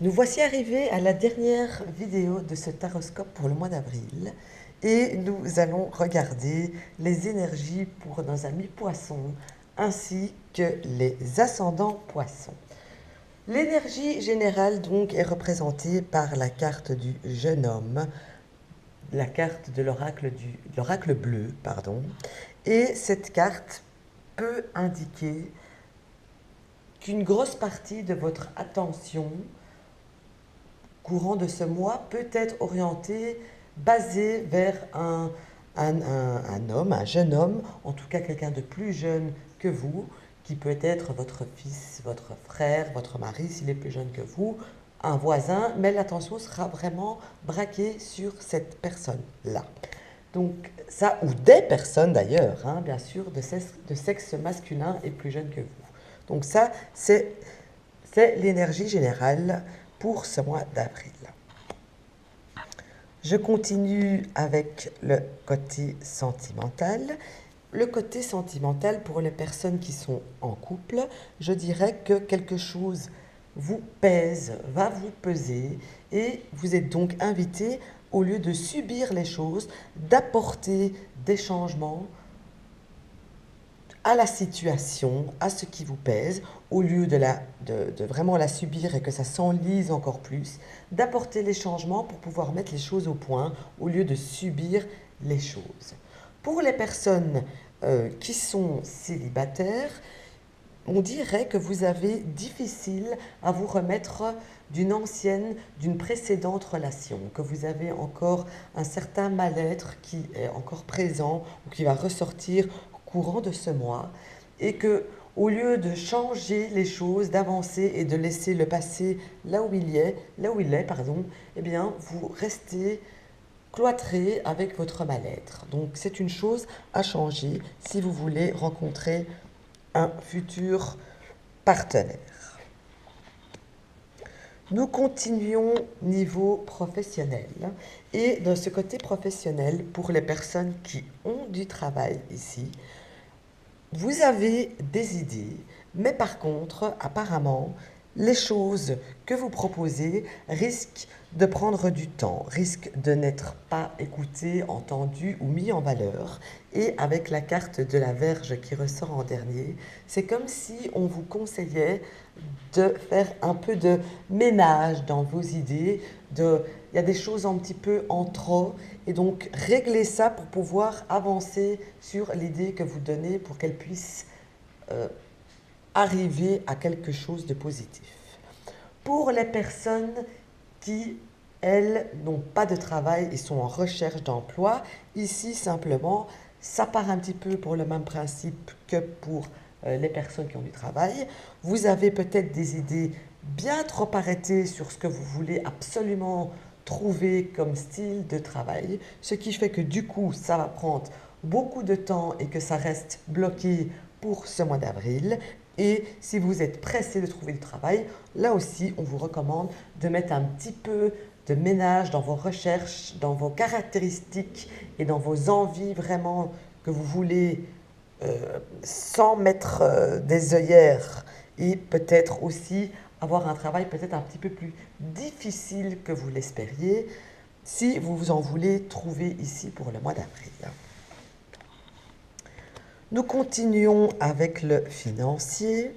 Nous voici arrivés à la dernière vidéo de ce taroscope pour le mois d'avril et nous allons regarder les énergies pour nos amis poissons ainsi que les ascendants poissons. L'énergie générale donc est représentée par la carte du jeune homme, la carte de l'oracle bleu, pardon, et cette carte peut indiquer qu'une grosse partie de votre attention courant de ce mois peut être orienté, basé vers un homme, un jeune homme, en tout cas quelqu'un de plus jeune que vous, qui peut être votre fils, votre frère, votre mari s'il est plus jeune que vous, un voisin, mais l'attention sera vraiment braquée sur cette personne-là. Donc ça, ou des personnes d'ailleurs, hein, bien sûr, de sexe masculin et plus jeune que vous. Donc ça, c'est l'énergie générale pour ce mois d'avril. Je continue avec le côté sentimental. Le côté sentimental pour les personnes qui sont en couple, je dirais que quelque chose vous pèse, va vous peser et vous êtes donc invité, au lieu de subir les choses, d'apporter des changements à la situation, à ce qui vous pèse, au lieu de vraiment la subir et que ça s'enlise encore plus, d'apporter les changements pour pouvoir mettre les choses au point, au lieu de subir les choses. Pour les personnes qui sont célibataires, on dirait que vous avez difficile à vous remettre d'une précédente relation, que vous avez encore un certain mal-être qui est encore présent ou qui va ressortir au courant de ce mois, et que au lieu de changer les choses, d'avancer et de laisser le passé là où il est, pardon, eh bien, vous restez cloîtré avec votre mal-être. Donc, c'est une chose à changer si vous voulez rencontrer un futur partenaire. Nous continuons niveau professionnel. Et dans ce côté professionnel, pour les personnes qui ont du travail ici, vous avez des idées, mais par contre, apparemment, les choses que vous proposez risquent de prendre du temps, risquent de n'être pas écoutées, entendues ou mises en valeur. Et avec la carte de la Vierge qui ressort en dernier, c'est comme si on vous conseillait de faire un peu de ménage dans vos idées. Il y a des choses un petit peu en trop et donc régler ça pour pouvoir avancer sur l'idée que vous donnez pour qu'elle puisse euh, arriver à quelque chose de positif. Pour les personnes qui, elles, n'ont pas de travail et sont en recherche d'emploi, ici simplement, ça part un petit peu pour le même principe que pour les personnes qui ont du travail. Vous avez peut-être des idées bien trop arrêtées sur ce que vous voulez absolument trouver comme style de travail, ce qui fait que du coup, ça va prendre beaucoup de temps et que ça reste bloqué pour ce mois d'avril. Et si vous êtes pressé de trouver du travail, là aussi, on vous recommande de mettre un petit peu de ménage dans vos recherches, dans vos caractéristiques et dans vos envies vraiment que vous voulez sans mettre des œillères et peut-être aussi avoir un travail peut-être un petit peu plus difficile que vous l'espériez si vous en voulez trouver ici pour le mois d'avril. Nous continuons avec le financier.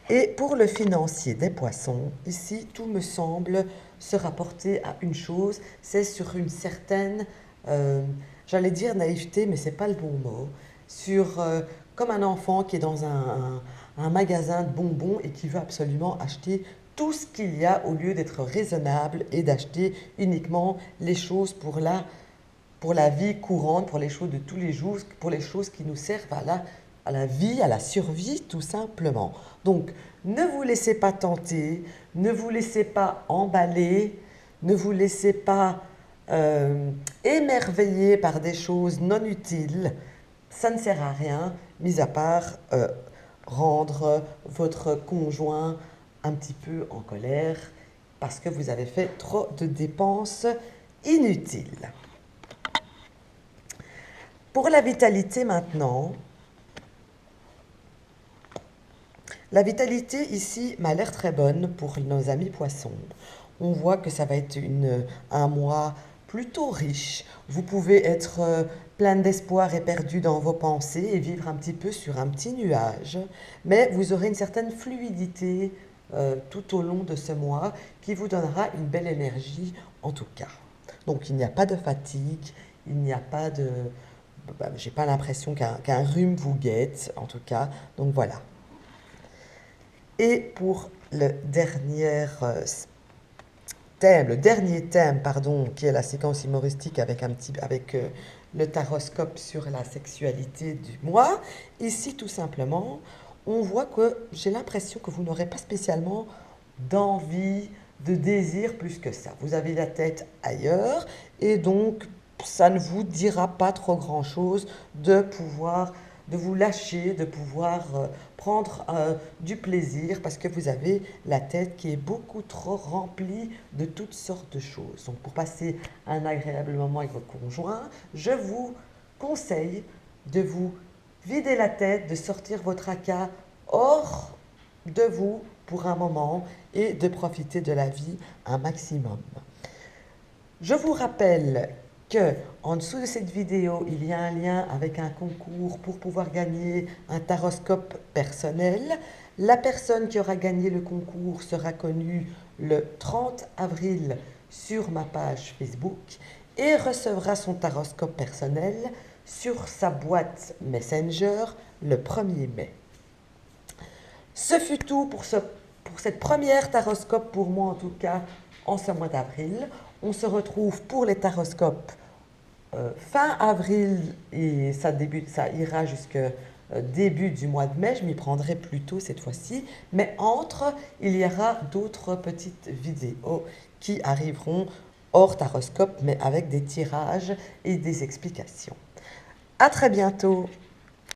Et pour le financier des poissons, ici, tout me semble se rapporter à une chose, c'est sur une certaine, j'allais dire naïveté, mais ce n'est pas le bon mot, comme un enfant qui est dans un magasin de bonbons et qui veut absolument acheter tout ce qu'il y a au lieu d'être raisonnable et d'acheter uniquement les choses pour la vie courante, pour les choses de tous les jours, pour les choses qui nous servent à la vie, à la survie, tout simplement. Donc, ne vous laissez pas tenter, ne vous laissez pas emballer, ne vous laissez pas émerveiller par des choses non utiles. Ça ne sert à rien, mis à part rendre votre conjoint un petit peu en colère parce que vous avez fait trop de dépenses inutiles. Pour la vitalité maintenant, La vitalité ici m'a l'air très bonne pour nos amis poissons. On voit que ça va être un mois plutôt riche. Vous pouvez être plein d'espoir et perdu dans vos pensées et vivre un petit peu sur un petit nuage, mais vous aurez une certaine fluidité tout au long de ce mois qui vous donnera une belle énergie en tout cas. Donc il n'y a pas de fatigue, il n'y a pas de... j'ai pas l'impression qu'un rhume vous guette en tout cas, donc voilà. Et pour le dernier thème, pardon, qui est la séquence humoristique avec le taroscope sur la sexualité du mois, ici tout simplement, on voit que j'ai l'impression que vous n'aurez pas spécialement d'envie, de désir plus que ça. Vous avez la tête ailleurs et donc ça ne vous dira pas trop grand-chose de vous lâcher, de pouvoir prendre du plaisir parce que vous avez la tête qui est beaucoup trop remplie de toutes sortes de choses. Donc pour passer un agréable moment avec votre conjoint, je vous conseille de vous vider la tête, de sortir votre tracas hors de vous pour un moment et de profiter de la vie un maximum. Je vous rappelle que en dessous de cette vidéo, il y a un lien avec un concours pour pouvoir gagner un taroscope personnel. La personne qui aura gagné le concours sera connue le 30 avril sur ma page Facebook et recevra son taroscope personnel sur sa boîte Messenger le 1er mai. Ce fut tout pour cette première taroscope, pour moi en tout cas, en ce mois d'avril. On se retrouve pour les taroscopes fin avril et ça ira jusqu'au début du mois de mai. Je m'y prendrai plus tôt cette fois-ci. Mais il y aura d'autres petites vidéos qui arriveront hors taroscope, mais avec des tirages et des explications. À très bientôt!